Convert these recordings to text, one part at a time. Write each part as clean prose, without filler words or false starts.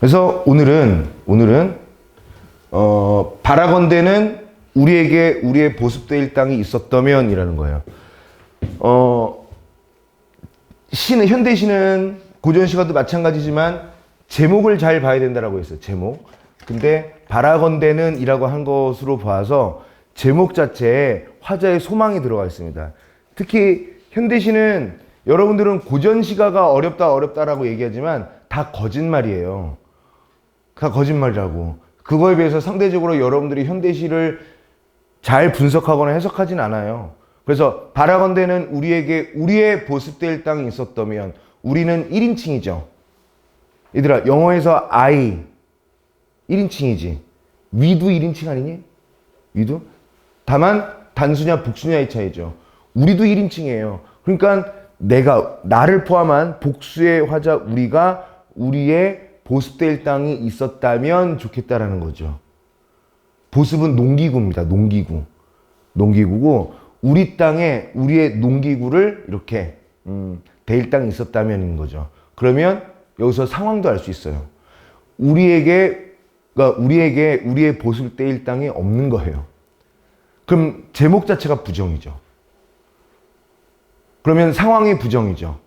그래서 오늘은 바라건대는 우리에게 우리의 보습될 땅이 있었다면이라는 거예요. 시는 현대시는 고전시가도 마찬가지지만 제목을 잘 봐야 된다라고 했어요. 제목. 근데 바라건대는 이라고 한 것으로 봐서 제목 자체에 화자의 소망이 들어가 있습니다. 특히 현대시는 여러분들은 고전시가가 어렵다라고 얘기하지만 다 거짓말이에요. 다 거짓말이라고. 그거에 비해서 상대적으로 여러분들이 현대시를 잘 분석하거나 해석하진 않아요. 그래서 바라건대는 우리에게 우리의 보습될 땅이 있었다면 우리는 1인칭이죠. 얘들아, 영어에서 I 1인칭이지. 위도 1인칭 아니니? 위도? 다만 단수냐 복수냐의 차이죠. 우리도 1인칭이에요. 그러니까 나를 포함한 복수의 화자 우리가 우리의 보습될 땅이 있었다면 좋겠다라는 거죠. 보습은 농기구입니다. 농기구고 우리 땅에 우리의 농기구를 이렇게 대일 땅이 있었다면인 거죠. 그러면 여기서 상황도 알 수 있어요. 우리에게 우리의 보습될 땅이 없는 거예요. 그럼 제목 자체가 부정이죠. 그러면 상황이 부정이죠.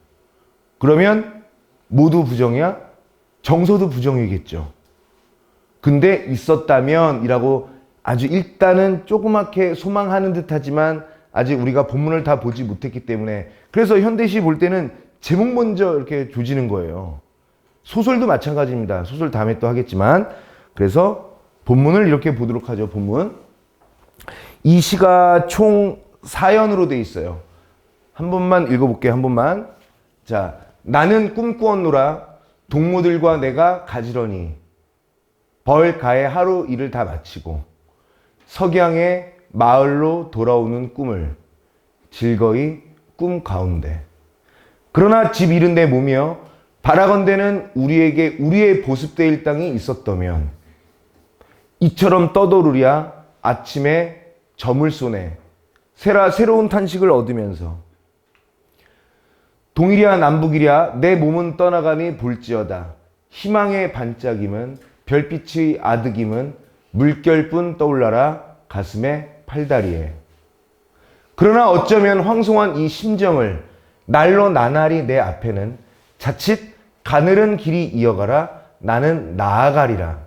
그러면 모두 부정이야? 정서도 부정이겠죠. 근데 있었다면 이라고 아주 일단은 조그맣게 소망하는 듯 하지만 아직 우리가 본문을 다 보지 못했기 때문에 그래서 현대시 볼 때는 제목 먼저 이렇게 조지는 거예요. 소설도 마찬가지입니다. 소설 다음에 또 하겠지만 그래서 본문을 이렇게 보도록 하죠. 본문. 이 시가 총 4연으로 돼 있어요. 한 번만 읽어볼게요. 한 번만. 자, 나는 꿈꾸었노라 동무들과 내가 가지런히 벌가의 하루 일을 다 마치고 석양의 마을로 돌아오는 꿈을 즐거이 꿈 가운데 그러나 집 이른 데 몸이여 바라건대는 우리에게 우리의 보습될 땅이 있었다면 이처럼 떠도르랴 아침에 저물 쏘네 새로운 탄식을 얻으면서 동일이야 남북이랴 내 몸은 떠나가니 볼지어다 희망의 반짝임은 별빛의 아득임은 물결뿐 떠올라라 가슴에 팔다리에 그러나 어쩌면 황송한 이 심정을 날로 나날이 내 앞에는 자칫 가늘은 길이 이어가라 나는 나아가리라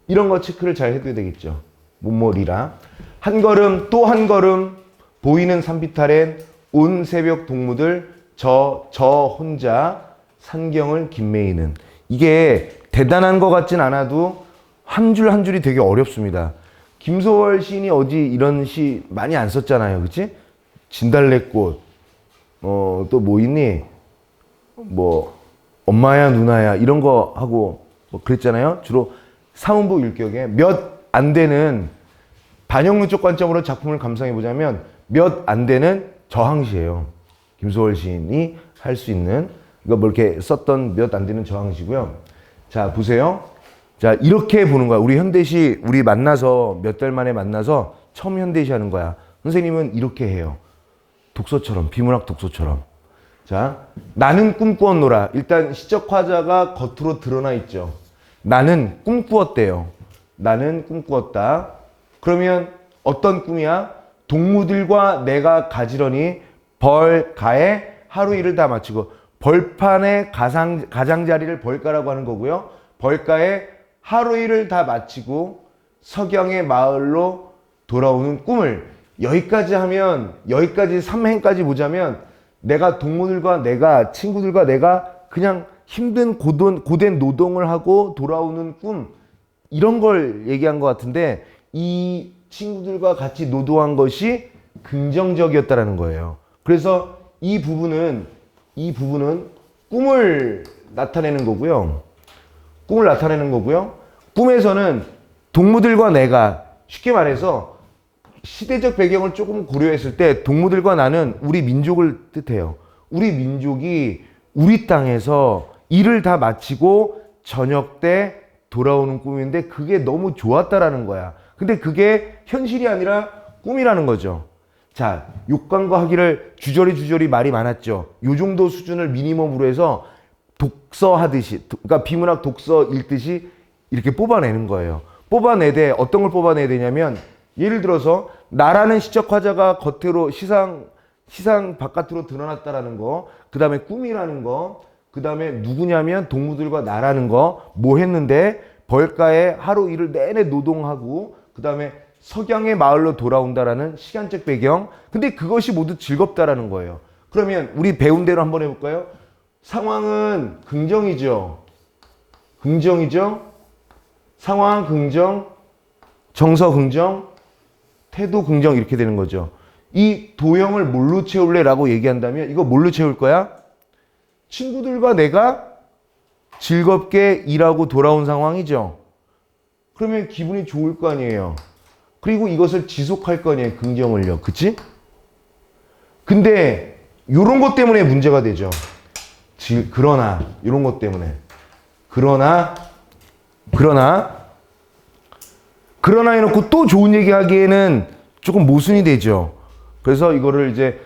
이런 거 체크를 잘 해둬야 되겠죠. 못머리라 한 걸음 또 한 걸음 보이는 산비탈엔 온 새벽 동무들 저 혼자 산경을 김매이는 이게 대단한 것 같진 않아도 한 줄 한 줄이 되게 어렵습니다. 김소월 시인이 어디 이런 시 많이 안 썼잖아요. 그치? 진달래꽃 또 뭐 있니? 뭐 엄마야 누나야 이런 거 하고 뭐 그랬잖아요. 주로 사운보 율격에 몇 안 되는 반영문적 관점으로 작품을 감상해 보자면 몇 안 되는 저항시예요. 김소월 시인이 할 수 있는 이거 뭐 이렇게 썼던 몇 안 되는 저항시고요. 자 보세요. 자 이렇게 보는 거야. 우리 현대시 우리 만나서 몇 달 만에 만나서 처음 현대시 하는 거야. 선생님은 이렇게 해요. 독서처럼 비문학 독서처럼. 자 나는 꿈꾸었노라. 일단 시적 화자가 겉으로 드러나 있죠. 나는 꿈꾸었대요. 나는 꿈꾸었다. 그러면 어떤 꿈이야? 동무들과 내가 가지런히 벌가에 하루 일을 다 마치고 벌판의 가장자리를 벌가라고 하는 거고요. 벌가에 하루 일을 다 마치고 석양의 마을로 돌아오는 꿈을 여기까지 하면 여기까지 3행까지 보자면 내가 동무들과 내가 친구들과 내가 그냥 힘든 고된 노동을 하고 돌아오는 꿈 이런 걸 얘기한 것 같은데 이 친구들과 같이 노동한 것이 긍정적이었다라는 거예요. 그래서 이 부분은 꿈을 나타내는 거고요. 꿈에서는 동무들과 내가 쉽게 말해서 시대적 배경을 조금 고려했을 때 동무들과 나는 우리 민족을 뜻해요. 우리 민족이 우리 땅에서 일을 다 마치고 저녁 때 돌아오는 꿈인데 그게 너무 좋았다라는 거야. 근데 그게 현실이 아니라 꿈이라는 거죠. 자, 욕광과 학위를 주저리 말이 많았죠. 요 정도 수준을 미니멈으로 해서 독서 하듯이, 그러니까 비문학 독서 읽듯이 이렇게 뽑아내는 거예요. 뽑아내되 어떤 걸 뽑아내야 되냐면 예를 들어서 나라는 시적 화자가 겉으로 시상 바깥으로 드러났다라는 거, 그 다음에 꿈이라는 거, 그 다음에 누구냐면 동무들과 나라는 거, 뭐 했는데 벌가에 하루 일을 내내 노동하고 그 다음에 석양의 마을로 돌아온다라는 시간적 배경. 근데 그것이 모두 즐겁다라는 거예요. 그러면 우리 배운 대로 한번 해볼까요? 상황은 긍정이죠. 긍정이죠. 상황 긍정, 정서 긍정, 태도 긍정 이렇게 되는 거죠. 이 도형을 뭘로 채울래? 라고 얘기한다면 이거 뭘로 채울 거야? 친구들과 내가 즐겁게 일하고 돌아온 상황이죠. 그러면 기분이 좋을 거 아니에요. 그리고 이것을 지속할 거 아니에요. 긍정을요. 그치? 근데 요런 것 때문에 문제가 되죠. 그러나 이런 것 때문에 그러나 해놓고 또 좋은 얘기 하기에는 조금 모순이 되죠. 그래서 이거를 이제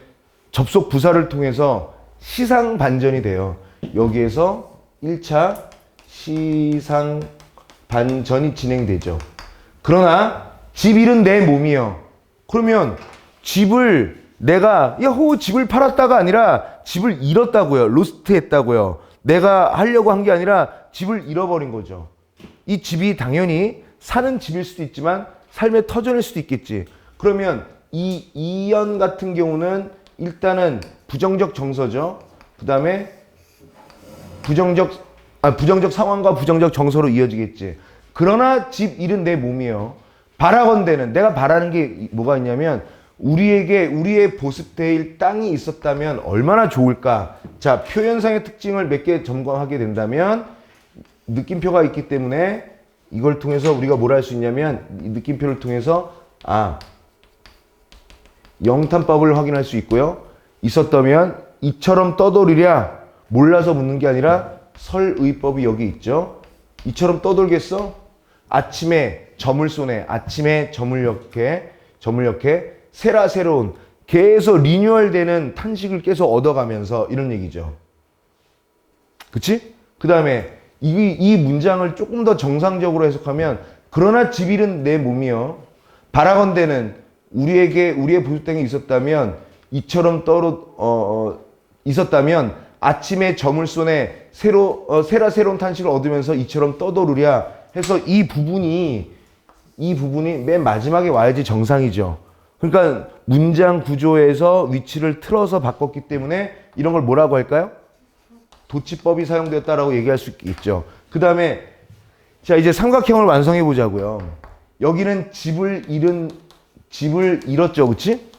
접속 부사를 통해서 시상 반전이 돼요. 여기에서 1차 시상 반전이 진행되죠. 그러나 집 잃은 내 몸이요. 그러면 집을 내가 야호 집을 팔았다가 아니라 집을 잃었다고요. 로스트 했다고요. 내가 하려고 한 게 아니라 집을 잃어버린 거죠. 이 집이 당연히 사는 집일 수도 있지만 삶의 터전일 수도 있겠지. 그러면 이 이연 같은 경우는 일단은 부정적 정서죠. 그 다음에 부정적 상황과 부정적 정서로 이어지겠지. 그러나 집 잃은 내 몸이요. 바라건대는 내가 바라는 게 뭐가 있냐면 우리의 보습될 땅이 있었다면 얼마나 좋을까. 자, 표현상의 특징을 몇 개 점검하게 된다면 느낌표가 있기 때문에 이걸 통해서 우리가 뭘 할 수 있냐면 이 느낌표를 통해서 영탄법을 확인할 수 있고요. 있었다면 이처럼 떠돌이랴 몰라서 묻는 게 아니라 설의법이 여기 있죠. 이처럼 떠돌겠어? 아침에 점을 쏘네. 아침에 점을 넣게 새라 새로운 계속 리뉴얼되는 탄식을 계속 얻어가면서 이런 얘기죠. 그치? 그 다음에 이 문장을 조금 더 정상적으로 해석하면 그러나 집 잃은 내 몸이요. 바라건대는 우리의 보습땅이 있었다면 이처럼 있었다면 아침에 점을 쏘네 새라 새로운 탄식을 얻으면서 이처럼 떠도르랴 해서 이 부분이 맨 마지막에 와야지 정상이죠. 그러니까 문장 구조에서 위치를 틀어서 바꿨기 때문에 이런 걸 뭐라고 할까요? 도치법이 사용되었다라고 얘기할 수 있죠. 그 다음에 자 이제 삼각형을 완성해 보자고요. 여기는 집을 잃었죠, 그렇지?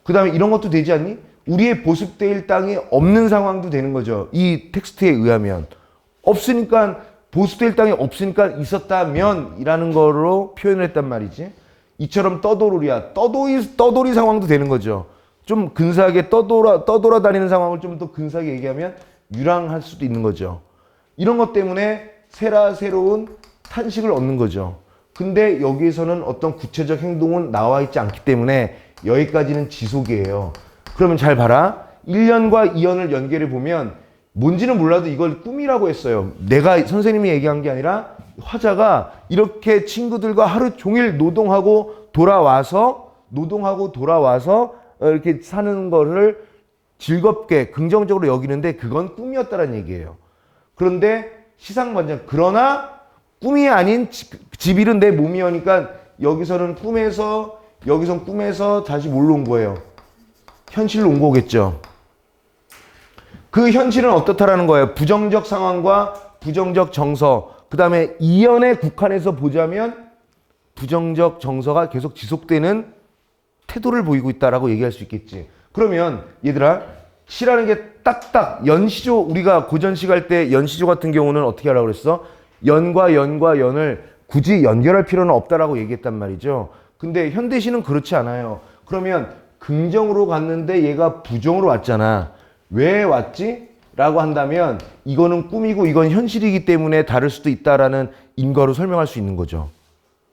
그 다음에 이런 것도 되지 않니? 우리의 보습될 땅이 없는 상황도 되는 거죠. 이 텍스트에 의하면 없으니까 보습될 땅이 없으니까 있었다면이라는 거로 표현을 했단 말이지. 이처럼 떠도르랴 떠돌이 상황도 되는 거죠. 좀 근사하게 떠돌아다니는 상황을 좀 더 근사하게 얘기하면 유랑할 수도 있는 거죠. 이런 것 때문에 새로운 탄식을 얻는 거죠. 근데 여기에서는 어떤 구체적 행동은 나와 있지 않기 때문에 여기까지는 지속이에요. 그러면 잘 봐라. 1년과 2년을 연결해 보면 뭔지는 몰라도 이걸 꿈이라고 했어요. 내가 선생님이 얘기한 게 아니라 화자가 이렇게 친구들과 하루 종일 노동하고 돌아와서 이렇게 사는 거를 즐겁게 긍정적으로 여기는데 그건 꿈이었다는 얘기예요. 그런데 시상반전 그러나 꿈이 아닌 집 잃은 내 몸이오니까 여기서는 꿈에서 다시 뭘로 온 거예요? 현실로 온 거겠죠. 그 현실은 어떻다라는 거예요? 부정적 상황과 부정적 정서, 그 다음에 이연에 국한해서 보자면 부정적 정서가 계속 지속되는 태도를 보이고 있다라고 얘기할 수 있겠지. 그러면 얘들아, 시라는 게 딱딱 연시조, 우리가 고전시 할 때 연시조 같은 경우는 어떻게 하라고 그랬어? 연과 연을 굳이 연결할 필요는 없다라고 얘기했단 말이죠. 근데 현대시는 그렇지 않아요. 그러면 긍정으로 갔는데 얘가 부정으로 왔잖아. 왜 왔지? 라고 한다면 이거는 꿈이고 이건 현실이기 때문에 다를 수도 있다라는 인과로 설명할 수 있는 거죠.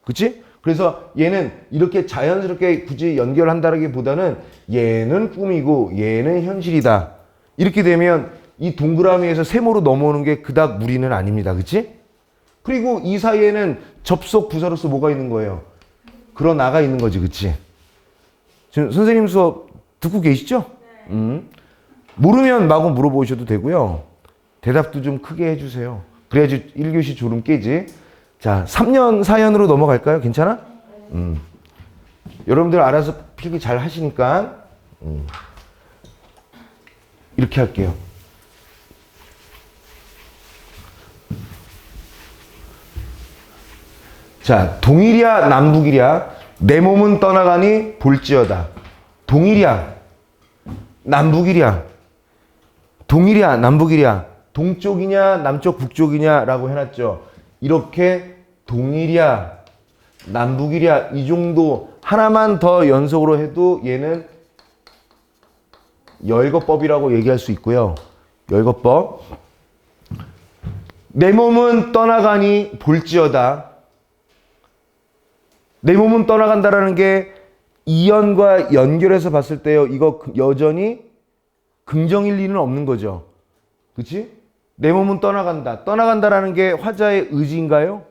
그치? 그래서 얘는 이렇게 자연스럽게 굳이 연결한다기보다는 얘는 꿈이고 얘는 현실이다. 이렇게 되면 이 동그라미에서 세모로 넘어오는 게 그닥 무리는 아닙니다. 그치? 그리고 이 사이에는 접속 부사로서 뭐가 있는 거예요? 그러나가 있는 거지. 그치? 지금 선생님 수업 듣고 계시죠? 모르면 마구 물어보셔도 되고요. 대답도 좀 크게 해주세요. 그래야지 1교시 졸음 깨지. 자, 3년, 4년으로 넘어갈까요? 괜찮아? 여러분들 알아서 필기 잘 하시니까 이렇게 할게요. 자, 동일이야 남북이랴 내 몸은 떠나가니 볼지어다. 동일이야 남북이랴 동일이야 남북이랴 동쪽이냐 남쪽 북쪽이냐 라고 해놨죠. 이렇게 동일이야 남북이랴 이 정도 하나만 더 연속으로 해도 얘는 열거법이라고 얘기할 수 있고요. 열거법. 내 몸은 떠나가니 볼지어다. 내 몸은 떠나간다라는 게 이연과 연결해서 봤을 때요. 이거 여전히 긍정일 리는 없는 거죠. 그치? 내 몸은 떠나간다. 떠나간다라는 게 화자의 의지인가요?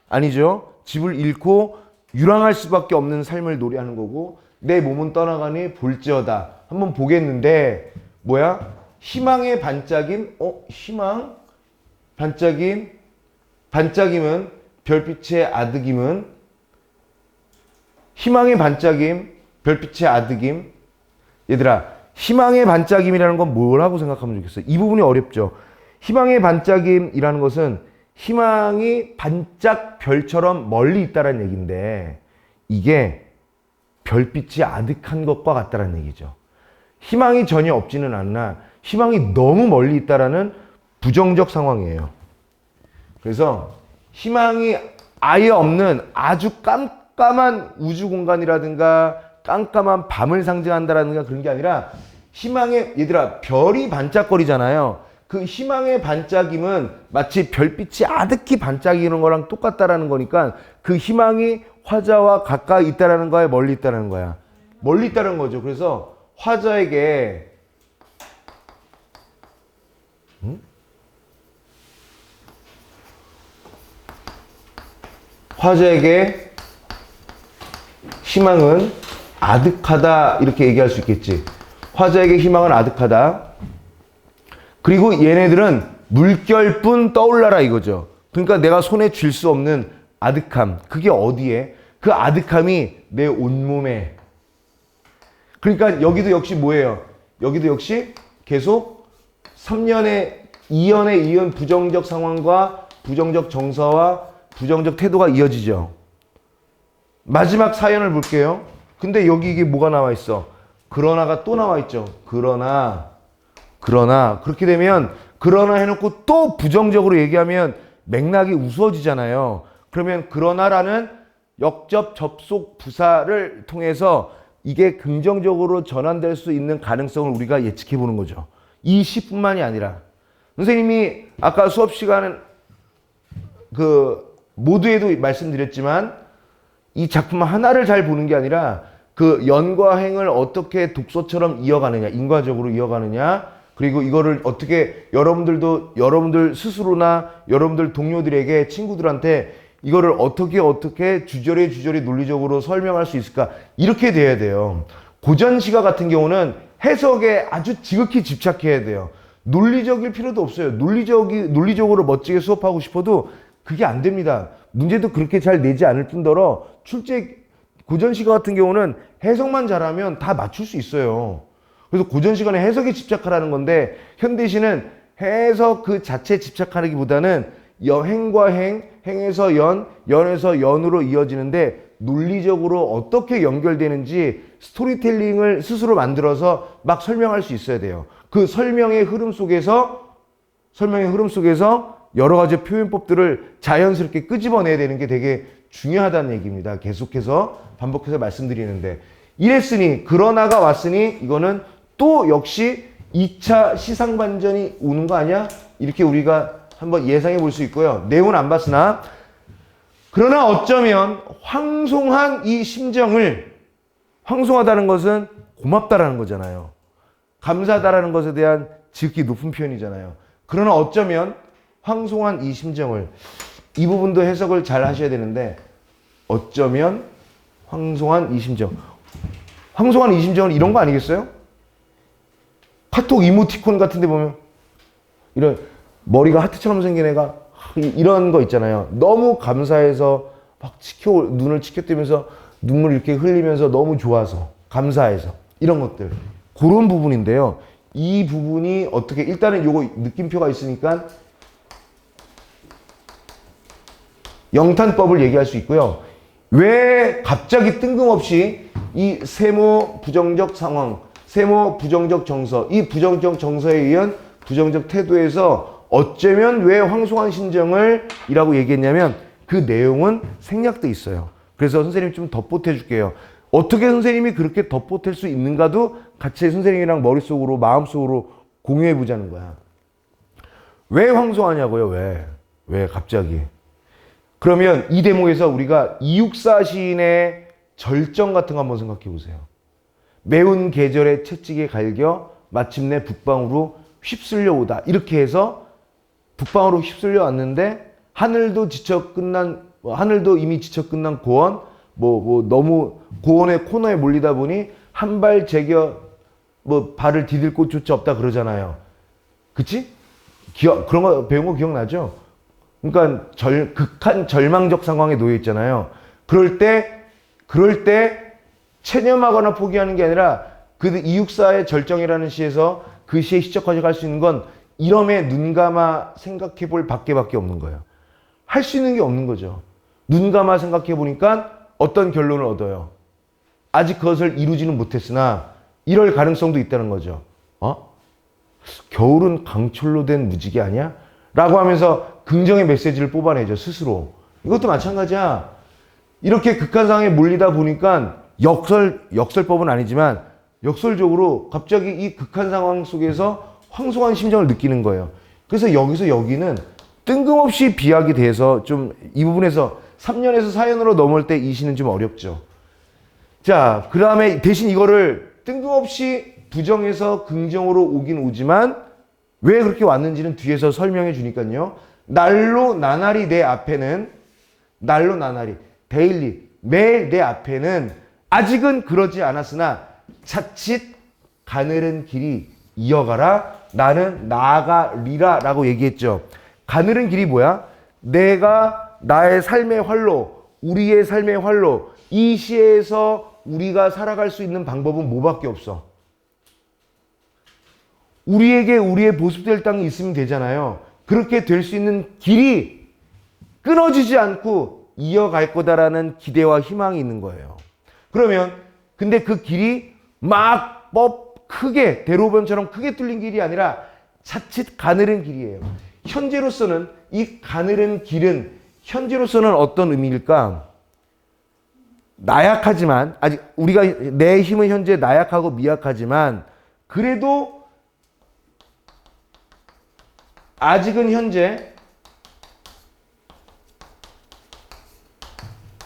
아니죠. 집을 잃고 유랑할 수밖에 없는 삶을 노래하는 거고 내 몸은 떠나가니 볼지어다. 한번 보겠는데 뭐야? 희망의 반짝임? 희망? 반짝임? 반짝임은 별빛의 아득임은 희망의 반짝임, 별빛의 아득임. 얘들아, 희망의 반짝임이라는 건 뭐라고 생각하면 좋겠어? 이 부분이 어렵죠. 희망의 반짝임이라는 것은 희망이 반짝 별처럼 멀리 있다는 얘기인데 이게 별빛이 아득한 것과 같다는 얘기죠. 희망이 전혀 없지는 않으나 희망이 너무 멀리 있다는 부정적 상황이에요. 그래서 희망이 아예 없는 아주 깜깜한 우주 공간이라든가 깜깜한 밤을 상징한다라든가 그런 게 아니라 희망의, 얘들아, 별이 반짝거리잖아요. 그 희망의 반짝임은 마치 별빛이 아득히 반짝이는 거랑 똑같다라는 거니까 그 희망이 화자와 가까이 있다라는 거야, 멀리 있다라는 거야? 멀리 있다는 거죠. 그래서 화자에게 화자에게 희망은 아득하다 이렇게 얘기할 수 있겠지. 화자에게 희망은 아득하다. 그리고 얘네들은 물결뿐 떠올라라 이거죠. 그러니까 내가 손에 쥘 수 없는 아득함. 그게 어디에? 그 아득함이 내 온몸에. 그러니까 여기도 역시 뭐예요? 여기도 역시 계속 3년의 2연에 이은 부정적 상황과 부정적 정서와 부정적 태도가 이어지죠. 마지막 사연을 볼게요. 근데 여기 이게 뭐가 나와 있어? 그러나가 또 나와 있죠. 그러나 그렇게 되면 그러나 해놓고 또 부정적으로 얘기하면 맥락이 우스워지잖아요. 그러면 그러나라는 역접 접속 부사를 통해서 이게 긍정적으로 전환될 수 있는 가능성을 우리가 예측해 보는 거죠. 이 시뿐만이 아니라 선생님이 아까 수업 시간은 모두에도 말씀드렸지만 이 작품 하나를 잘 보는 게 아니라 그 연과 행을 어떻게 독서처럼 이어가느냐, 인과적으로 이어가느냐, 그리고 이거를 어떻게 여러분들 스스로나 여러분들 동료들에게, 친구들한테 이거를 어떻게 주저리 논리적으로 설명할 수 있을까? 이렇게 돼야 돼요. 고전시가 같은 경우는 해석에 아주 지극히 집착해야 돼요. 논리적일 필요도 없어요. 논리적으로 멋지게 수업하고 싶어도 그게 안 됩니다. 문제도 그렇게 잘 내지 않을 뿐더러 고전시가 같은 경우는 해석만 잘하면 다 맞출 수 있어요. 그래서 고전시간에 해석에 집착하라는 건데 현대시는 해석 그 자체에 집착하기보다는 행과 행에서 연에서 연으로 이어지는데 논리적으로 어떻게 연결되는지 스토리텔링을 스스로 만들어서 막 설명할 수 있어야 돼요. 그 설명의 흐름 속에서 여러 가지 표현법들을 자연스럽게 끄집어내야 되는 게 되게 중요하다는 얘기입니다. 계속해서 반복해서 말씀드리는데 이랬으니 그러나가 왔으니 이거는 또 역시 2차 시상반전이 오는 거 아니야? 이렇게 우리가 한번 예상해 볼 수 있고요. 내용은 안 봤으나 그러나 어쩌면 황송한 이 심정을, 황송하다는 것은 고맙다라는 거잖아요. 감사하다라는 것에 대한 지극히 높은 표현이잖아요. 그러나 어쩌면 황송한 이 심정을, 이 부분도 해석을 잘 하셔야 되는데, 어쩌면 황송한 이 심정. 황송한 이 심정은 이런 거 아니겠어요? 카톡 이모티콘 같은 데 보면 이런 머리가 하트처럼 생긴 애가 이런 거 있잖아요. 너무 감사해서 막 눈을 치켜뜨면서 눈물 이렇게 흘리면서 너무 좋아서 감사해서 이런 것들, 그런 부분인데요. 이 부분이 어떻게, 일단은 요거 느낌표가 있으니까 영탄법을 얘기할 수 있고요. 왜 갑자기 뜬금없이 이 세모 부정적 상황, 세모 부정적 정서, 이 부정적 정서에 의한 부정적 태도에서 어쩌면 왜 황송한 심정을 이라고 얘기했냐면, 그 내용은 생략돼 있어요. 그래서 선생님이 좀 덧보태 줄게요. 어떻게 선생님이 그렇게 덧보탤 수 있는가도 같이 선생님이랑 머릿속으로, 마음속으로 공유해 보자는 거야. 왜 황송하냐고요? 왜 갑자기? 그러면 이 대목에서 우리가 이육사 시인의 절정 같은 거 한번 생각해 보세요. 매운 계절에 채찍에 갈겨 마침내 북방으로 휩쓸려 오다. 이렇게 해서 북방으로 휩쓸려 왔는데, 하늘도 이미 지쳐 끝난 고원, 너무 고원의 코너에 몰리다 보니 한 발 제겨 발을 디딜 곳조차 없다 그러잖아요. 그치? 그런 거 배운 거 기억나죠? 그러니까 극한 절망적 상황에 놓여 있잖아요. 그럴 때 체념하거나 포기하는 게 아니라, 그 이육사의 절정이라는 시에서 그 시의 시적까지 갈 수 있는 건 이러면 눈 감아 생각해 볼 밖에 없는 거예요. 할 수 있는 게 없는 거죠. 눈 감아 생각해 보니까 어떤 결론을 얻어요? 아직 그것을 이루지는 못했으나 이럴 가능성도 있다는 거죠. 겨울은 강철로 된 무지개 아니야? 라고 하면서 긍정의 메시지를 뽑아내죠, 스스로. 이것도 마찬가지야. 이렇게 극한 상황에 몰리다 보니까 역설법은 아니지만 역설적으로 갑자기 이 극한 상황 속에서 황송한 심정을 느끼는 거예요. 그래서 여기는 뜬금없이 비약이 돼서 좀 이 부분에서 3년에서 4년으로 넘어올 때 이 시는 좀 어렵죠. 자, 그 다음에 대신 이거를 뜬금없이 부정에서 긍정으로 오긴 오지만 왜 그렇게 왔는지는 뒤에서 설명해 주니까요. 날로 나날이 내 앞에는, 데일리, 매일 내 앞에는 아직은 그러지 않았으나 자칫 가늘은 길이 이어가라. 나는 나아가리라 라고 얘기했죠. 가늘은 길이 뭐야? 내가 나의 삶의 활로, 우리의 삶의 활로, 이 시에서 우리가 살아갈 수 있는 방법은 뭐밖에 없어? 우리에게 우리의 보습될 땅이 있으면 되잖아요. 그렇게 될 수 있는 길이 끊어지지 않고 이어갈 거다라는 기대와 희망이 있는 거예요. 그러면 근데 그 길이 막 크게 대로변처럼 크게 뚫린 길이 아니라 자칫 가늘은 길이에요. 현재로서는 이 가늘은 길은 현재로서는 어떤 의미일까? 나약하지만, 아직 우리가 내 힘은 현재 나약하고 미약하지만 그래도 아직은 현재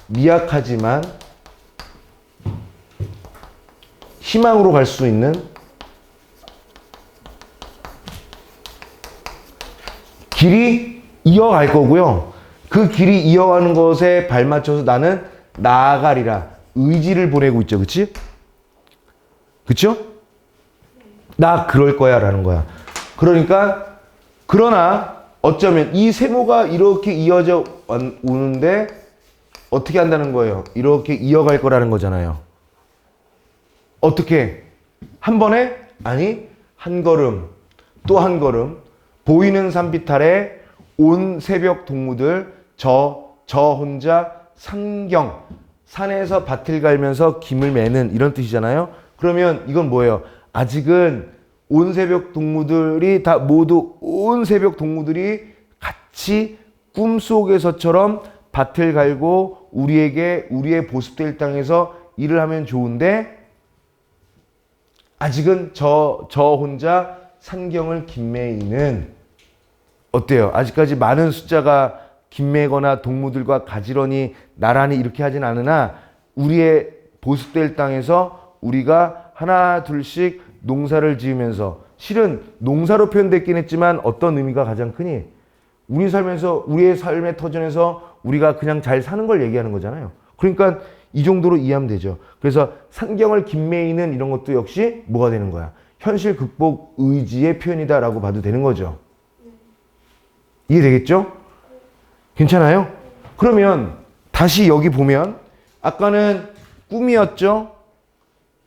미약하지만 희망으로 갈 수 있는 길이 이어갈 거고요. 그 길이 이어가는 것에 발맞춰서 나는 나아가리라. 의지를 보내고 있죠. 그치? 그쵸? 나 그럴 거야 라는 거야. 그러나 어쩌면 이 세모가 이렇게 이어져 오는데 어떻게 한다는 거예요? 이렇게 이어갈 거라는 거잖아요. 어떻게? 한 번에? 아니, 한 걸음, 또 한 걸음, 보이는 산빛 아래 온 새벽 동무들, 저 혼자 산경, 산에서 밭을 갈면서 김을 매는 이런 뜻이잖아요. 그러면 이건 뭐예요? 아직은 온 새벽 동무들이 온 새벽 동무들이 같이 꿈속에서처럼 밭을 갈고 우리의 보습될 땅에서 일을 하면 좋은데, 아직은 저 혼자 산경을 김매이는, 어때요? 아직까지 많은 숫자가 김매거나 동무들과 가지런히 나란히 이렇게 하진 않으나 우리의 보습될 땅에서 우리가 하나 둘씩 농사를 지으면서 실은 농사로 표현됐긴 했지만 어떤 의미가 가장 크니? 우리의 삶의 터전에서 우리가 그냥 잘 사는 걸 얘기하는 거잖아요. 그러니까 이 정도로 이해하면 되죠. 그래서 상경을 김매이는 이런 것도 역시 뭐가 되는 거야? 현실 극복 의지의 표현이다라고 봐도 되는 거죠. 이해되겠죠? 괜찮아요? 그러면 다시 여기 보면 아까는 꿈이었죠?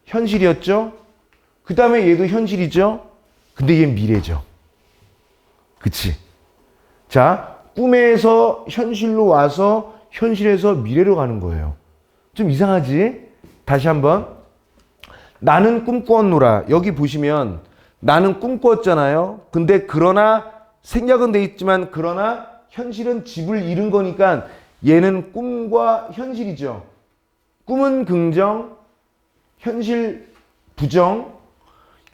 현실이었죠? 그 다음에 얘도 현실이죠? 근데 얘는 미래죠. 그치? 자, 꿈에서 현실로 와서 현실에서 미래로 가는 거예요. 좀 이상하지? 다시 한번. 나는 꿈꾸었노라. 여기 보시면 나는 꿈꾸었잖아요. 근데 그러나 생략은 돼 있지만 그러나 현실은 집을 잃은 거니까 얘는 꿈과 현실이죠. 꿈은 긍정, 현실 부정,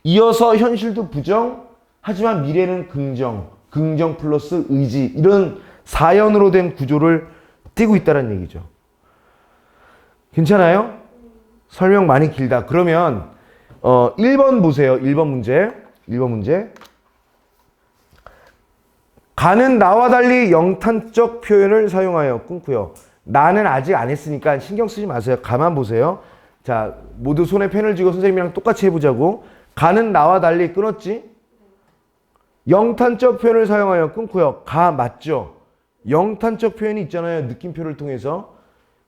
이어서 현실도 부정, 하지만 미래는 긍정, 긍정 플러스 의지, 이런 사연으로 된 구조를 띄고 있다는 얘기죠. 괜찮아요? 설명 많이 길다. 그러면 1번 보세요. 1번 문제. 1번 문제. 가는 나와 달리 영탄적 표현을 사용하여 끊고요. 나는 아직 안 했으니까 신경 쓰지 마세요. 가만 보세요. 자, 모두 손에 펜을 쥐고 선생님이랑 똑같이 해보자고. 가는 나와 달리 끊었지? 영탄적 표현을 사용하여 끊고요. 가 맞죠? 영탄적 표현이 있잖아요. 느낌표를 통해서.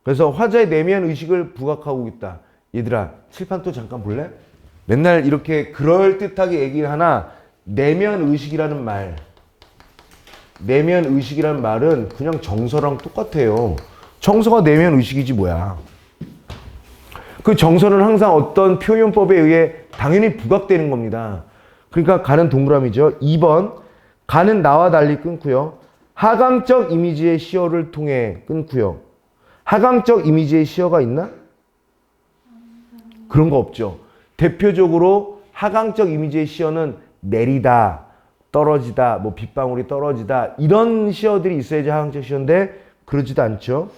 그래서 화자의 내면 의식을 부각하고 있다. 얘들아, 칠판 또 잠깐 볼래? 맨날 이렇게 그럴듯하게 얘기를 하나 내면 의식이라는 말. 내면 의식이라는 말은 그냥 정서랑 똑같아요. 정서가 내면 의식이지 뭐야. 그 정서는 항상 어떤 표현법에 의해 당연히 부각되는 겁니다. 그러니까 가는 동그라미죠. 2번 가는 나와 달리 끊고요. 하강적 이미지의 시어를 통해 끊고요. 하강적 이미지의 시어가 있나? 그런 거 없죠. 대표적으로 하강적 이미지의 시어는 내리다, 떨어지다, 뭐 빗방울이 떨어지다, 이런 시어들이 있어야지 하강적 시어인데 그러지도 않죠.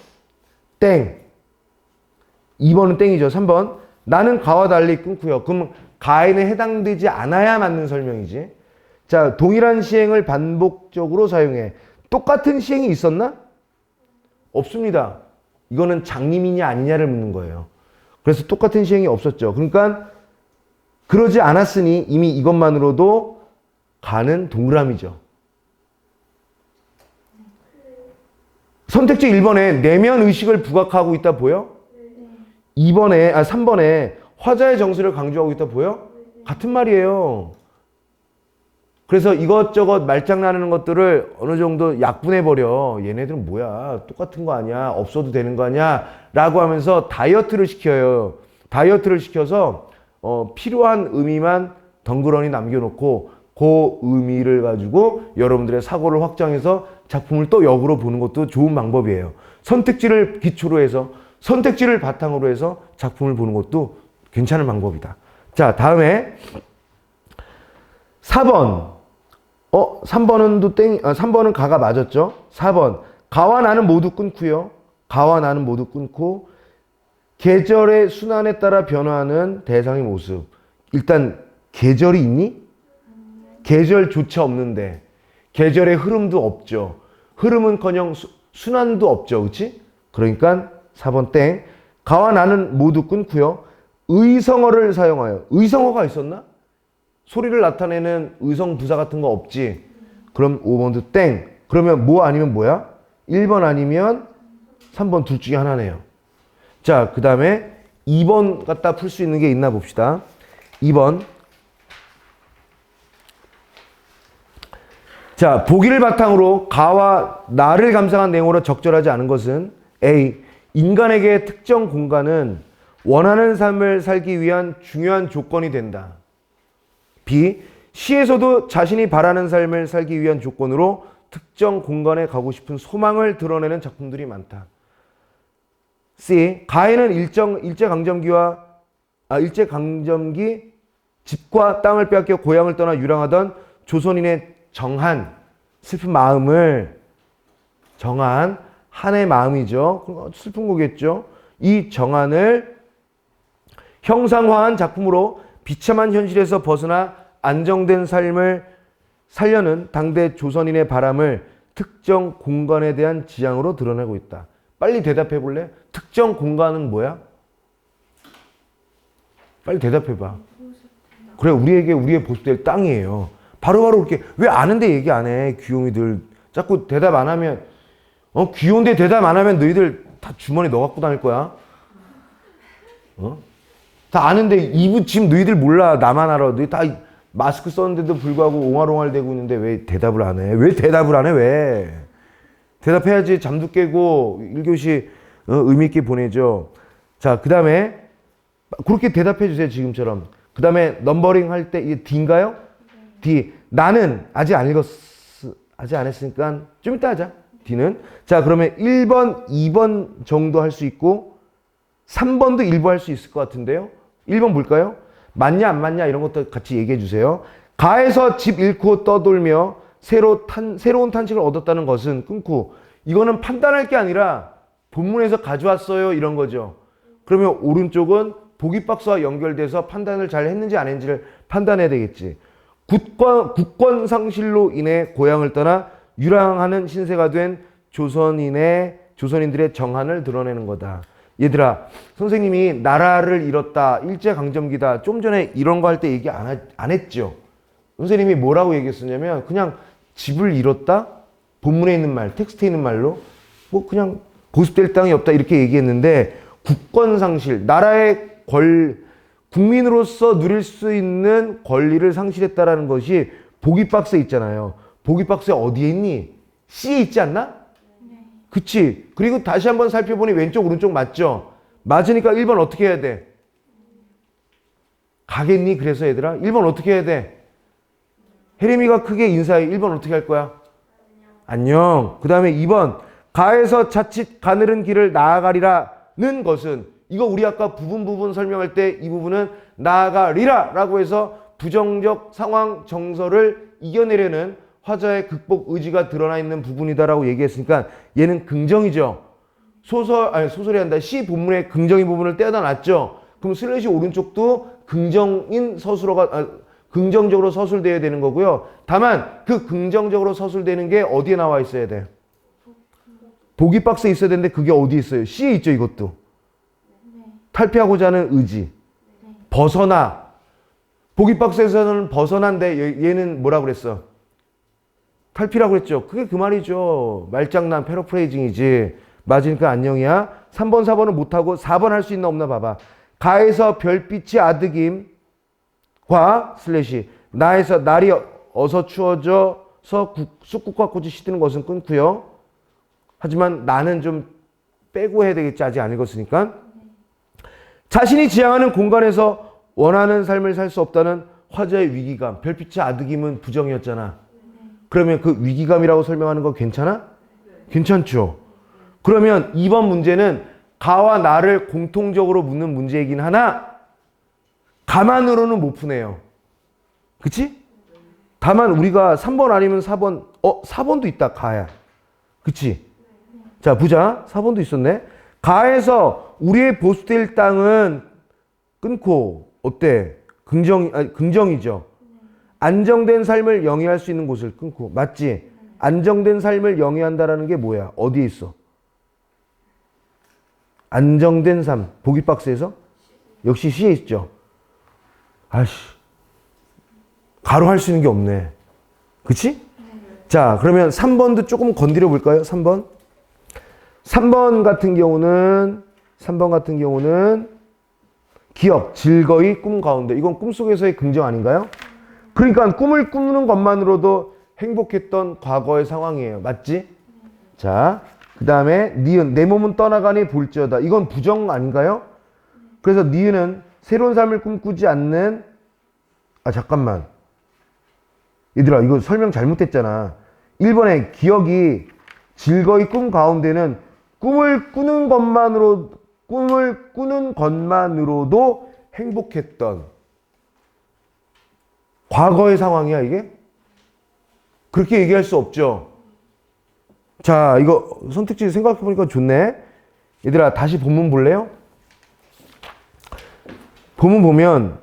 땡. 2번은 땡이죠. 3번 나는 가와 달리 끊고요. 그럼 가에는 해당되지 않아야 맞는 설명이지. 자, 동일한 시행을 반복적으로 사용해. 똑같은 시행이 있었나? 없습니다. 이거는 장님이냐 아니냐를 묻는 거예요. 그래서 똑같은 시행이 없었죠. 그러니까 그러지 않았으니 이미 이것만으로도 가는 동그라미죠. 선택지 1번에 내면 의식을 부각하고 있다 보여? 3번에 화자의 정서를 강조하고 있다 보여? 같은 말이에요. 그래서 이것저것 말장난하는 것들을 어느 정도 약분해버려. 얘네들은 뭐야? 똑같은 거 아니야? 없어도 되는 거 아니야? 라고 하면서 다이어트를 시켜요. 다이어트를 시켜서 필요한 의미만 덩그러니 남겨놓고 그 의미를 가지고 여러분들의 사고를 확장해서 작품을 또 역으로 보는 것도 좋은 방법이에요. 선택지를 기초로 해서 선택지를 바탕으로 해서 작품을 보는 것도 괜찮은 방법이다. 자, 다음에 4번. 3번은 가가 맞았죠? 4번. 가와 나는 모두 끊고요. 가와 나는 모두 끊고 계절의 순환에 따라 변화하는 대상의 모습. 일단 계절이 있니? 계절조차 없는데 계절의 흐름도 없죠. 흐름은커녕 순환도 없죠. 그렇지? 그러니까 4번 땡. 가와 나는 모두 끊고요. 의성어를 사용하여. 의성어가 있었나? 소리를 나타내는 의성 부사 같은 거 없지. 그럼 5번도 땡. 그러면 뭐 아니면 뭐야? 1번 아니면 3번 둘 중에 하나네요. 자, 그 다음에 2번 갖다 풀 수 있는 게 있나 봅시다. 2번. 자, 보기를 바탕으로 가와 나를 감상한 내용으로 적절하지 않은 것은 A. 인간에게 특정 공간은 원하는 삶을 살기 위한 중요한 조건이 된다. B. 시에서도 자신이 바라는 삶을 살기 위한 조건으로 특정 공간에 가고 싶은 소망을 드러내는 작품들이 많다. C. 가에는 일제강점기 집과 땅을 빼앗겨 고향을 떠나 유랑하던 조선인의 정한, 슬픈 마음을 정한, 한의 마음이죠. 슬픈 거겠죠. 이 정한을 형상화한 작품으로 비참한 현실에서 벗어나 안정된 삶을 살려는 당대 조선인의 바람을 특정 공간에 대한 지향으로 드러내고 있다. 빨리 대답해 볼래? 특정 공간은 뭐야? 빨리 대답해 봐. 그래, 우리에게 우리의 보수될 땅이에요. 바로바로 그렇게 왜 아는데 얘기 안 해? 귀요미들 자꾸 대답 안 하면 귀여운데 대답 안 하면 너희들 다 주머니 넣어 갖고 다닐 거야. 다 아는데 이부 지금 너희들 몰라. 나만 알아. 너희 다 마스크 썼는데도 불구하고 옹알옹알 대고 있는데 왜 대답을 안 해? 왜 대답을 안 해? 왜? 대답해야지. 잠도 깨고 1교시 의미 있게 보내죠. 자, 그 다음에 그렇게 대답해 주세요. 지금처럼. 그 다음에 넘버링 할 때 이게 D인가요? D. 나는 아직 안 읽었어. 아직 안 했으니까 좀 이따 하자. D는. 자, 그러면 1번, 2번 정도 할 수 있고 3번도 일부 할 수 있을 것 같은데요. 1번 볼까요? 맞냐 안 맞냐 이런 것도 같이 얘기해 주세요. 가에서 집 잃고 떠돌며 새로운 탄식을 얻었다는 것은 끊고, 이거는 판단할 게 아니라 본문에서 가져왔어요 이런 거죠. 그러면 오른쪽은 보기 박스와 연결돼서 판단을 잘 했는지 안 했는지를 판단해야 되겠지. 국권 상실로 인해 고향을 떠나 유랑하는 신세가 된 조선인들의 정한을 드러내는 거다. 얘들아, 선생님이 나라를 잃었다, 일제강점기다, 좀 전에 이런 거 할 때 얘기 안 했죠. 선생님이 뭐라고 얘기했었냐면 그냥 집을 잃었다, 본문에 있는 말, 텍스트에 있는 말로 뭐 그냥 보습될 땅이 없다 이렇게 얘기했는데, 국권상실, 나라의 국민으로서 누릴 수 있는 권리를 상실했다라는 것이 보기박스에 있잖아요. 보기박스에 어디에 있니? C에 있지 않나? 그치? 그리고 다시 한번 살펴보니 왼쪽 오른쪽 맞죠? 맞으니까 1번 어떻게 해야 돼? 가겠니? 그래서 얘들아 1번 어떻게 해야 돼? 혜림이가 크게 인사해. 1번 어떻게 할 거야? 안녕. 그 다음에 2번 가에서 자칫 가늘은 길을 나아가리라는 것은, 이거 우리 아까 부분 설명할 때 이 부분은 나아가리라 라고 해서 부정적 상황 정서를 이겨내려는 화자의 극복 의지가 드러나 있는 부분이다라고 얘기했으니까 얘는 긍정이죠. 소설이 한다. 시 본문의 긍정인 부분을 떼어다 놨죠. 그럼 슬래시 오른쪽도 긍정적으로 서술되어야 되는 거고요. 다만 그 긍정적으로 서술되는 게 어디에 나와 있어야 돼? 보기 박스에 있어야 되는데 그게 어디 있어요? C에 있죠. 이것도. 탈피하고자 하는 의지. 벗어나. 보기 박스에서는 벗어난데 얘는 뭐라고 그랬어? 탈피라고 그랬죠. 그게 그 말이죠. 말장난, 패러프레이징이지. 맞으니까 안녕이야. 3번, 4번은 못하고 4번 할 수 있나 없나 봐봐. 가에서 별빛이 아득임과 슬래시 나에서 날이 어서 추워져서 쑥국과 꽃이 시드는 것은 끊고요. 하지만 나는 좀 빼고 해야 되겠지. 아직 안 읽었으니까. 자신이 지향하는 공간에서 원하는 삶을 살 수 없다는 화자의 위기감. 별빛의 아득임은 부정이었잖아. 그러면 그 위기감이라고 설명하는 거 괜찮아? 괜찮죠. 그러면 2번 문제는 가와 나를 공통적으로 묻는 문제이긴 하나 가만으로는 못 푸네요. 그치? 다만 우리가 3번 아니면 4번 4번도 있다. 가야. 그치? 자 보자. 4번도 있었네. 가에서 우리의 보수될 땅은 끊고 어때? 긍정이죠. 안정된 삶을 영위할 수 있는 곳을 끊고. 맞지? 안정된 삶을 영위한다라는 게 뭐야? 어디에 있어? 안정된 삶. 보기 박스에서? 역시 C에 있죠. 아씨. 가로 할 수 있는 게 없네. 그치? 자, 그러면 3번도 조금 건드려 볼까요? 3번. 3번 같은 경우는 기억, 즐거이 꿈 가운데. 이건 꿈속에서의 긍정 아닌가요? 그러니까 꿈을 꾸는 것만으로도 행복했던 과거의 상황이에요. 맞지? 자, 그 다음에 니은, 내 몸은 떠나가니 볼지어다. 이건 부정 아닌가요? 그래서 니은은 새로운 삶을 꿈꾸지 않는, 잠깐만. 얘들아, 이거 설명 잘못했잖아. 1번에 기억이 즐거이 꿈 가운데는 꿈을 꾸는 것만으로도 행복했던 과거의 상황이야, 이게? 그렇게 얘기할 수 없죠. 자, 이거 선택지 생각해보니까 좋네. 얘들아, 다시 본문 볼래요? 본문 보면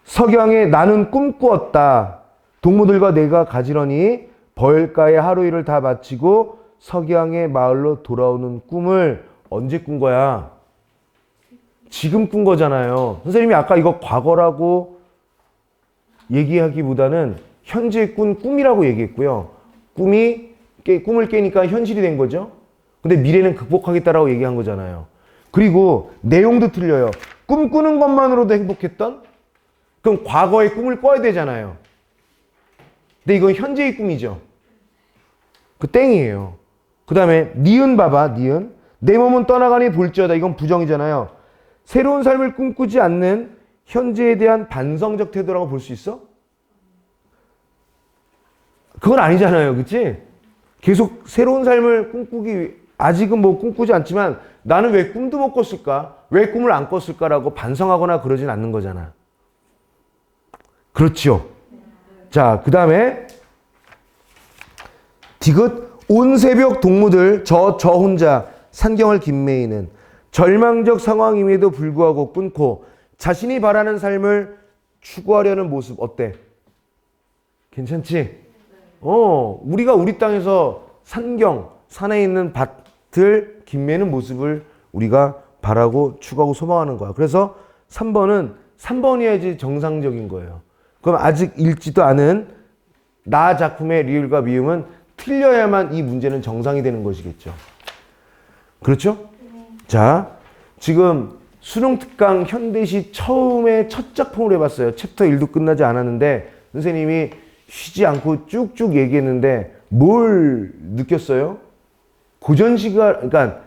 석양에 나는 꿈꾸었다. 동무들과 내가 가지런히 벌가의 하루 일을 다 마치고 석양의 마을로 돌아오는 꿈을 언제 꾼 거야? 지금 꾼 거잖아요. 선생님이 아까 이거 과거라고 얘기하기보다는 현재 꾼 꿈이라고 얘기했고요. 꿈을 깨니까 현실이 된 거죠. 근데 미래는 극복하겠다라고 얘기한 거잖아요. 그리고 내용도 틀려요. 꿈꾸는 것만으로도 행복했던? 그럼 과거의 꿈을 꿔야 되잖아요. 근데 이건 현재의 꿈이죠. 그 땡이에요. 그 다음에 니은 봐봐. 니은. 내 몸은 떠나가니 볼지어다. 이건 부정이잖아요. 새로운 삶을 꿈꾸지 않는 현재에 대한 반성적 태도라고 볼 수 있어? 그건 아니잖아요. 그치? 계속 새로운 삶을 아직은 뭐 꿈꾸지 않지만 나는 왜 꿈도 못 꿨을까? 왜 꿈을 안 꿨을까라고 반성하거나 그러진 않는 거잖아. 그렇죠. 자, 그 다음에 디귿. 온 새벽 동무들 저 혼자 산경을 김매이는 절망적 상황임에도 불구하고 끊고 자신이 바라는 삶을 추구하려는 모습 어때? 괜찮지? 우리가 우리 땅에서 산에 있는 밭을 김매는 모습을 우리가 바라고 추구하고 소망하는 거야. 그래서 3번이어야지 정상적인 거예요. 그럼 아직 읽지도 않은 나 작품의 리을과 미음은 틀려야만 이 문제는 정상이 되는 것이겠죠. 그렇죠? 자, 지금 수능 특강 현대시 처음에 첫 작품을 해봤어요. 챕터 1도 끝나지 않았는데 선생님이 쉬지 않고 쭉쭉 얘기했는데 뭘 느꼈어요? 그러니까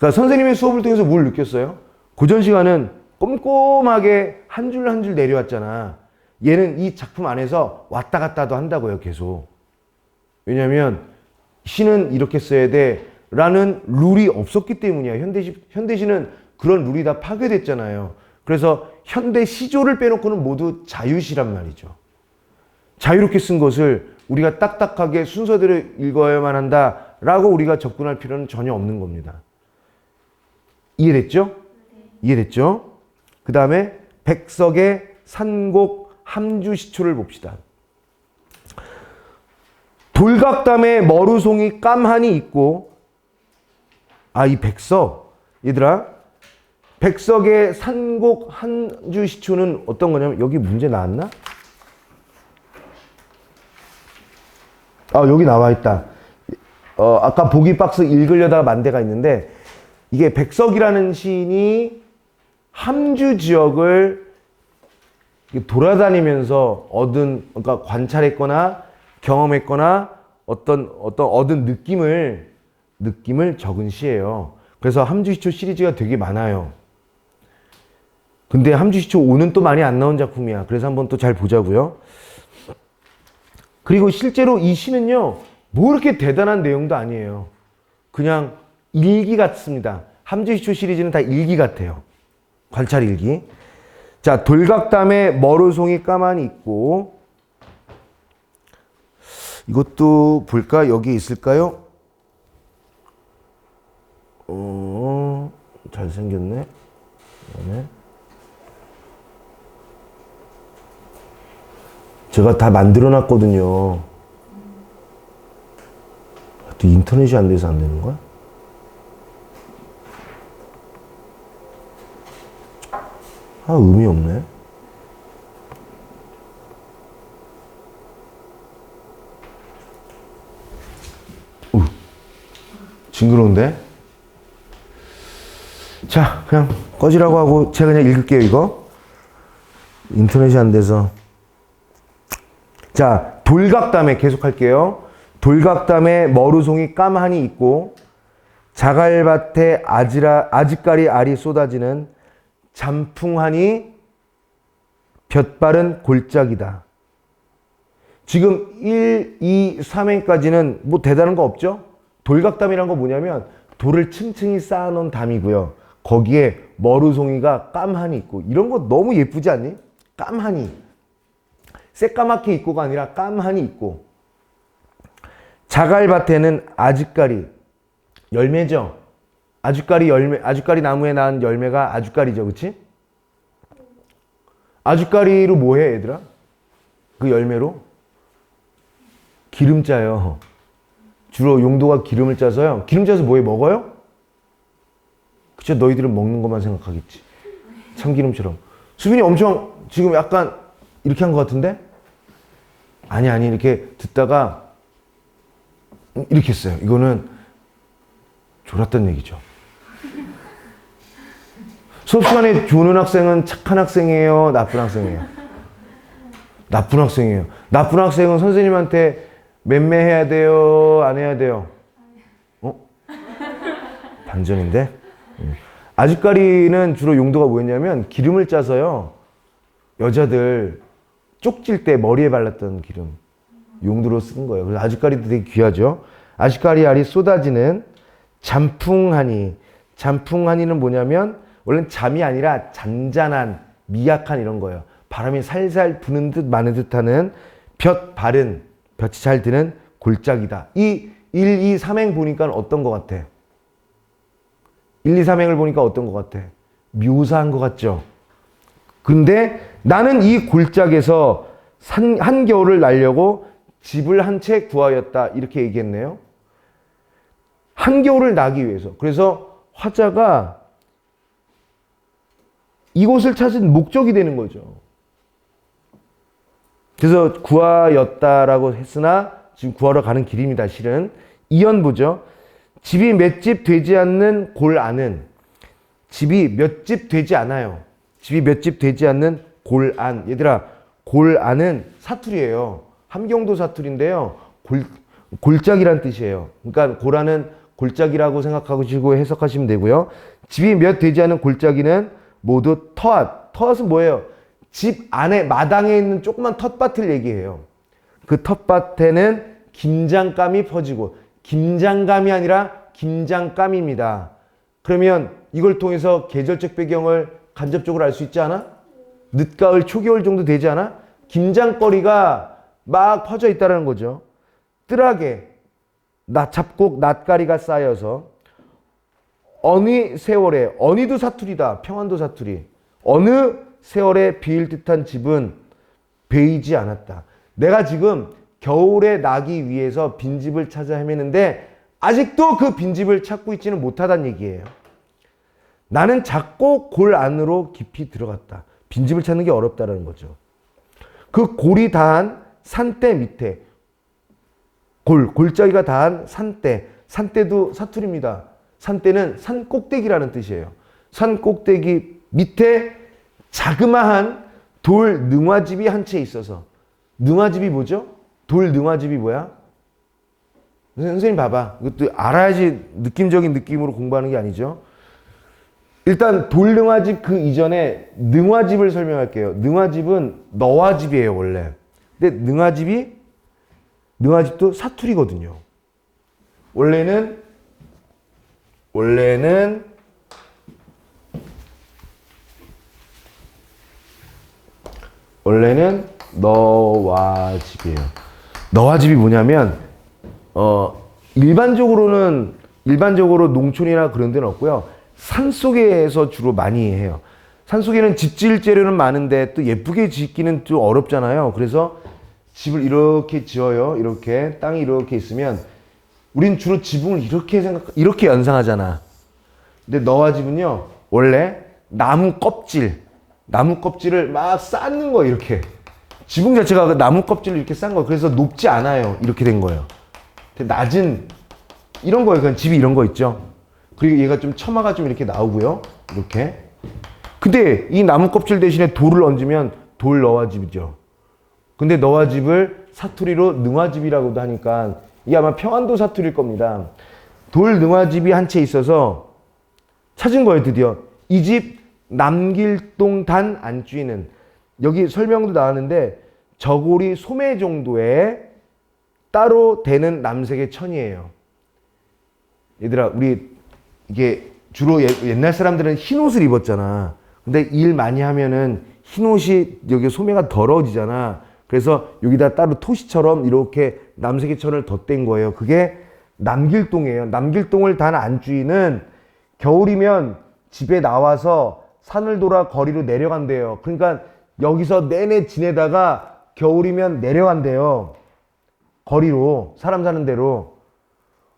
선생님의 수업을 통해서 뭘 느꼈어요? 고전 시간은 꼼꼼하게 한 줄 한 줄 내려왔잖아. 얘는 이 작품 안에서 왔다 갔다도 한다고요, 계속. 왜냐면 시는 이렇게 써야 돼 라는 룰이 없었기 때문이야. 현대시는 그런 룰이 다 파괴됐잖아요. 그래서 현대 시조를 빼놓고는 모두 자유시란 말이죠. 자유롭게 쓴 것을 우리가 딱딱하게 순서대로 읽어야만 한다라고 우리가 접근할 필요는 전혀 없는 겁니다. 이해됐죠? 이해됐죠? 그 다음에 백석의 산곡 함주시초를 봅시다. 돌각담에 머루송이 깜하니 있고, 이 백석, 얘들아, 백석의 산곡 함주시초는 어떤 거냐면, 여기 문제 나왔나? 여기 나와 있다. 아까 보기 박스 읽으려다가 만대가 있는데, 이게 백석이라는 시인이 함주 지역을 돌아다니면서 그러니까 관찰했거나 경험했거나 얻은 느낌을 적은 시예요. 그래서 함주시초 시리즈가 되게 많아요. 근데 함주시초 5는 또 많이 안 나온 작품이야. 그래서 한번 또 잘 보자고요. 그리고 실제로 이 시는요, 뭐 이렇게 대단한 내용도 아니에요. 그냥 일기 같습니다. 함주시초 시리즈는 다 일기 같아요. 관찰 일기. 자, 돌각담에 머루송이 까만이 있고, 이것도 볼까? 여기 있을까요? 잘생겼네. 네. 제가 다 만들어 놨거든요. 또 인터넷이 안 돼서 안 되는 거야? 의미 없네. 징그러운데? 자, 그냥 꺼지라고 하고 제가 그냥 읽을게요, 이거. 인터넷이 안 돼서. 자, 돌각담에 계속할게요. 돌각담에 머루송이 까마하니 있고, 자갈밭에 아직까리 알이 쏟아지는 잠풍하니 볕바른 골짜기다. 지금 1, 2, 3회까지는 뭐 대단한 거 없죠? 돌각담이란 거 뭐냐면 돌을 층층이 쌓아놓은 담이고요. 거기에 머루송이가 깜하니 있고, 이런 거 너무 예쁘지 않니? 깜하니. 새까맣게 있고가 아니라 깜하니 있고, 자갈밭에는 아직까리, 열매죠? 아주까리 나무에 낳은 열매가 아주까리죠. 그치? 아주까리로 뭐 해, 얘들아? 그 열매로? 기름 짜요. 주로 용도가 기름을 짜서요. 기름 짜서 뭐해, 먹어요? 그쵸, 너희들은 먹는 것만 생각하겠지. 참기름처럼. 수빈이 엄청 지금 약간 이렇게 한 것 같은데? 아니, 이렇게 듣다가 이렇게 했어요. 이거는 졸았단 얘기죠. 수업 시간에 좋은 학생은 착한 학생이에요? 나쁜 학생이에요? 나쁜 학생이에요. 나쁜 학생은 선생님한테 맴매해야 돼요? 안 해야 돼요? 반전인데? 아주까리는 주로 용도가 뭐였냐면 기름을 짜서요. 여자들 쪽질 때 머리에 발랐던 기름 용도로 쓰는 거예요. 그래서 아주까리도 되게 귀하죠. 아주까리 알이 쏟아지는 잠풍하니. 잠풍하니는 뭐냐면 원래는 잠이 아니라 잔잔한 미약한 이런 거예요. 바람이 살살 부는 듯 마는 듯하는 볕 볕이 잘 드는 골짜기다. 이 1, 2, 3행 보니까 어떤 것 같아? 1, 2, 3행을 보니까 어떤 것 같아? 묘사한 것 같죠? 근데 나는 이 골짜기에서 한겨울을 날려고 집을 한 채 구하였다. 이렇게 얘기했네요. 한겨울을 나기 위해서. 그래서 화자가 이곳을 찾은 목적이 되는 거죠. 그래서 구하였다라고 했으나 지금 구하러 가는 길입니다. 실은. 이연 보죠. 집이 몇 집 되지 않는 골 안은 집이 몇 집 되지 않아요. 집이 몇 집 되지 않는 골 안. 얘들아, 골 안은 사투리예요. 함경도 사투리인데요. 골짜기란 뜻이에요. 그러니까 골안은 골짜기라고 생각하시고 해석하시면 되고요. 집이 몇 되지 않는 골짜기는 모두 터앗. 터앗은 뭐예요? 집 안에 마당에 있는 조그만 텃밭을 얘기해요. 그 텃밭에는 김장감이 퍼지고, 김장감이 아니라 김장감입니다. 그러면 이걸 통해서 계절적 배경을 간접적으로 알 수 있지 않아? 늦가을, 초겨울 정도 되지 않아? 김장거리가 막 퍼져 있다는 거죠. 뜰하게 잡곡 낫가리가 쌓여서 어느 세월에, 어니도 사투리다. 평안도 사투리. 어느 세월에 비일 듯한 집은 베이지 않았다. 내가 지금 겨울에 나기 위해서 빈집을 찾아 헤매는데 아직도 그 빈집을 찾고 있지는 못하다는 얘기예요. 나는 작고 골 안으로 깊이 들어갔다. 빈집을 찾는 게 어렵다는 거죠. 그 골이 닿은 산대 밑에, 골짜기가 닿은 산대, 산대도 사투리입니다. 산대는 산 꼭대기라는 뜻이에요. 산 꼭대기 밑에 자그마한 돌 능화집이 한 채 있어서. 능화집이 뭐죠? 돌 능화집이 뭐야? 선생님 봐봐. 이것도 알아야지 느낌적인 느낌으로 공부하는 게 아니죠. 일단 돌 능화집 그 이전에 능화집을 설명할게요. 능화집은 너와 집이에요, 원래. 근데 능화집도 사투리거든요. 원래는 너와 집이에요. 너와 집이 뭐냐면 일반적으로 농촌이나 그런 데는 없고요. 산속에서 주로 많이 해요. 산속에는 집 지을 재료는 많은데 또 예쁘게 짓기는 좀 어렵잖아요. 그래서 집을 이렇게 지어요. 이렇게 땅이 이렇게 있으면 우린 주로 지붕을 이렇게 연상하잖아. 근데 너와 집은요, 원래 나무 껍질을 막 쌓는 거예요. 이렇게 지붕 자체가 그 나무 껍질을 이렇게 쌓은 거예요. 그래서 높지 않아요. 이렇게 된 거예요. 낮은 이런 거예요. 그냥 집이 이런 거 있죠. 그리고 얘가 좀 처마가 좀 이렇게 나오고요. 이렇게. 근데 이 나무 껍질 대신에 돌을 얹으면 돌 너와 집이죠. 근데 너와 집을 사투리로 능화집이라고도 하니까 이게 아마 평안도 사투리일 겁니다. 돌 능화집이 한 채 있어서 찾은 거예요, 드디어. 이 집 남길동 단 안쥐는. 여기 설명도 나왔는데 저고리 소매 정도의 따로 되는 남색의 천이에요. 얘들아, 우리 이게 주로 옛날 사람들은 흰 옷을 입었잖아. 근데 일 많이 하면은 흰 옷이 여기 소매가 더러워지잖아. 그래서 여기다 따로 토시처럼 이렇게 남색의 천을 덧댄 거예요. 그게 남길동이에요. 남길동을 단 안쥐는 겨울이면 집에 나와서 산을 돌아 거리로 내려간대요. 그러니까 여기서 내내 지내다가 겨울이면 내려간대요. 거리로, 사람 사는 데로.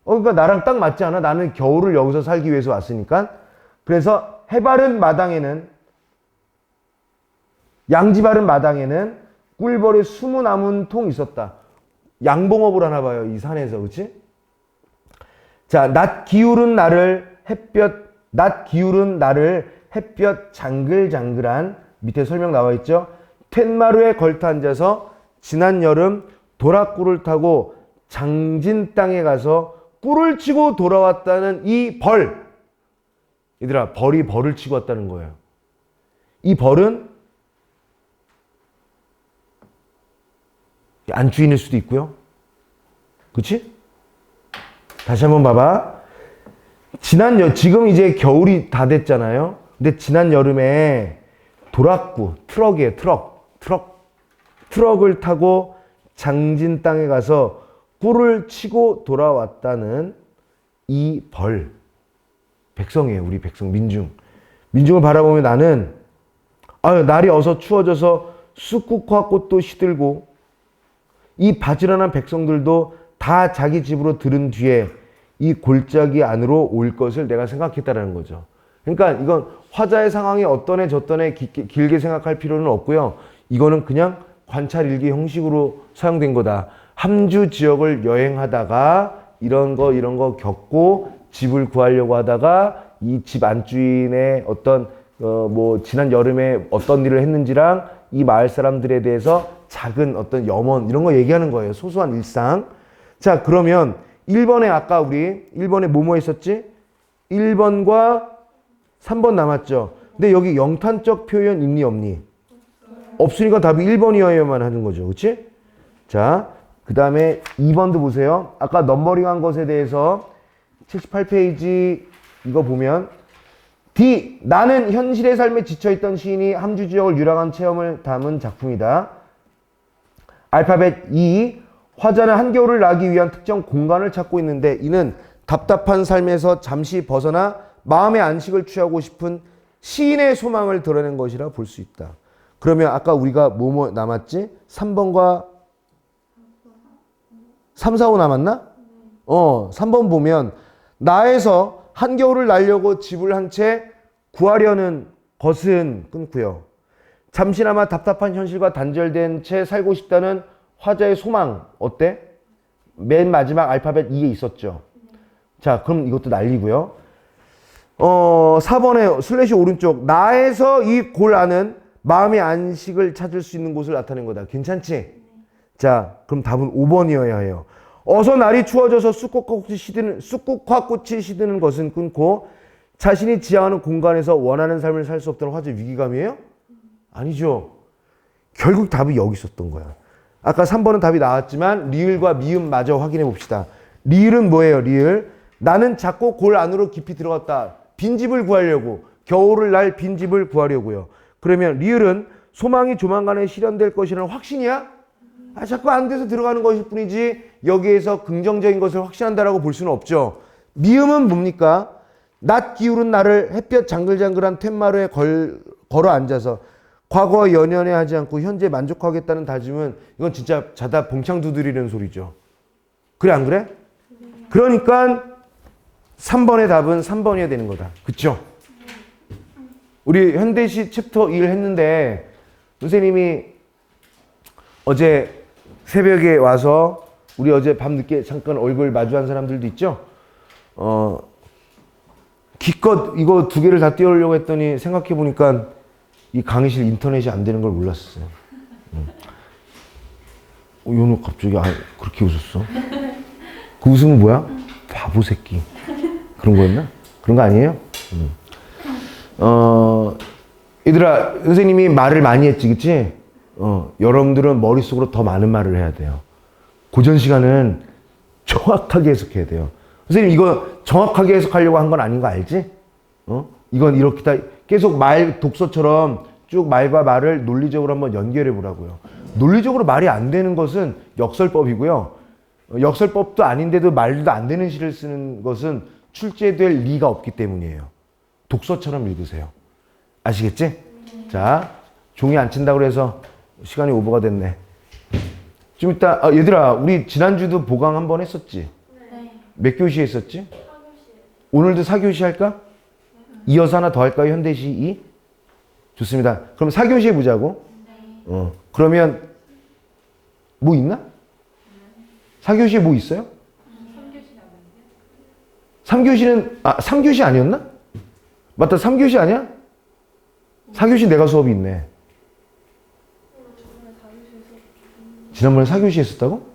그러니까 나랑 딱 맞지 않아? 나는 겨울을 여기서 살기 위해서 왔으니까. 그래서 해바른 마당에는, 양지 바른 마당에는 꿀벌의 20 있었다. 양봉업을 하나 봐요, 이 산에서. 그치? 자, 낮 기울은 날을 햇볕 장글장글한, 밑에 설명 나와 있죠? 텐마루에 걸터 앉아서 지난 여름 도락꿀을 타고 장진 땅에 가서 꿀을 치고 돌아왔다는 이 벌. 얘들아, 벌이 벌을 치고 왔다는 거예요. 이 벌은 안주인일 수도 있고요. 그치? 다시 한번 봐봐. 지금 이제 겨울이 다 됐잖아요. 근데 지난 여름에 도락구, 트럭이에요, 트럭을 타고 장진 땅에 가서 꿀을 치고 돌아왔다는 이 벌. 백성이에요, 우리 백성, 민중을 바라보면 나는, 날이 어서 추워져서 쑥국화 꽃도 시들고, 이 바지런한 백성들도 다 자기 집으로 들은 뒤에 이 골짜기 안으로 올 것을 내가 생각했다라는 거죠. 그러니까 이건 화자의 상황이 어떤 애 저떤 애 길게 생각할 필요는 없고요. 이거는 그냥 관찰 일기 형식으로 사용된 거다. 함주 지역을 여행하다가 이런 거 겪고 집을 구하려고 하다가 이 집 안주인의 어떤 지난 여름에 어떤 일을 했는지랑 이 마을 사람들에 대해서 작은 어떤 염원 이런 거 얘기하는 거예요. 소소한 일상. 자, 그러면 1번에 아까 우리 1번에 뭐뭐 했었지? 1번과 3번 남았죠. 근데 여기 영탄적 표현 있니 없니? 없으니까 답이 1번이어야만 하는 거죠. 그치? 자, 그 다음에 2번도 보세요. 아까 넘버링한 것에 대해서 78페이지 이거 보면 D. 나는 현실의 삶에 지쳐있던 시인이 함주 지역을 유랑한 체험을 담은 작품이다. 알파벳 E. 화자는 한겨울을 나기 위한 특정 공간을 찾고 있는데 이는 답답한 삶에서 잠시 벗어나 마음의 안식을 취하고 싶은 시인의 소망을 드러낸 것이라 볼 수 있다. 그러면 아까 우리가 뭐뭐 남았지? 3번과 3, 4, 5 남았나? 3번 보면 나에서 한겨울을 날려고 집을 한 채 구하려는 것은 끊고요. 잠시나마 답답한 현실과 단절된 채 살고 싶다는 화자의 소망 어때? 맨 마지막 알파벳 2에 있었죠. 자, 그럼 이것도 날리고요. 4번에 슬래시 오른쪽 나에서 이 골 안은 마음의 안식을 찾을 수 있는 곳을 나타낸 거다. 괜찮지? 자, 그럼 답은 5번이어야 해요. 어서 날이 추워져서 쑥국화꽃이 시드는 것은 끊고 자신이 지향하는 공간에서 원하는 삶을 살 수 없다는 화제 위기감이에요? 아니죠. 결국 답이 여기 있었던 거야. 아까 3번은 답이 나왔지만 리을과 미음마저 확인해 봅시다. 리을은 뭐예요? 리을. 나는 자꾸 골 안으로 깊이 들어갔다. 빈집을 구하려고. 겨울을 날 빈집을 구하려고요. 그러면 리을은 소망이 조만간에 실현될 것이라는 확신이야? 자꾸 안 돼서 들어가는 것일 뿐이지 여기에서 긍정적인 것을 확신한다라고 볼 수는 없죠. 미음은 뭡니까? 낮 기울은 날을 햇볕 장글장글한 텐마루에 걸어 앉아서 과거와 연연해 하지 않고 현재 만족하겠다는 다짐은 이건 진짜 자다 봉창 두드리는 소리죠. 그래 안 그래? 그러니까 3번의 답은 3번이어야 되는 거다. 그쵸? 우리 현대시 챕터 1 했는데 선생님이 어제 새벽에 와서 우리 어제 밤늦게 잠깐 얼굴 마주한 사람들도 있죠? 기껏 이거 2개를 다 띄우려고 했더니 생각해보니까 이 강의실 인터넷이 안 되는 걸 몰랐어요. 연우 갑자기 그렇게 웃었어? 그 웃음은 뭐야? 바보 새끼. 그런 거였나? 그런 거 아니에요? 얘들아, 선생님이 말을 많이 했지, 그치? 여러분들은 머릿속으로 더 많은 말을 해야 돼요. 고전 시간은 정확하게 해석해야 돼요. 선생님, 이거 정확하게 해석하려고 한 건 아닌 거 알지? 이건 이렇게 다 계속 독서처럼 쭉 말과 말을 논리적으로 한번 연결해 보라고요. 논리적으로 말이 안 되는 것은 역설법이고요. 역설법도 아닌데도 말도 안 되는 시를 쓰는 것은 출제될 리가 없기 때문이에요. 독서처럼 읽으세요. 아시겠지? 자, 종이 안 친다고 그래서 시간이 오버가 됐네. 좀 이따, 얘들아, 우리 지난주도 보강 한번 했었지? 네. 몇 교시 했었지? 4교시. 오늘도 4교시 할까? 이어서 하나 더 할까요? 현대시 2? 좋습니다. 그럼 4교시 해보자고. 네. 그러면 뭐 있나? 4교시에 뭐 있어요? 3교시는 3교시 아니었나? 맞다, 3교시 아니야? 4교시 내가 수업이 있네. 지난번에 4교시 했었다고?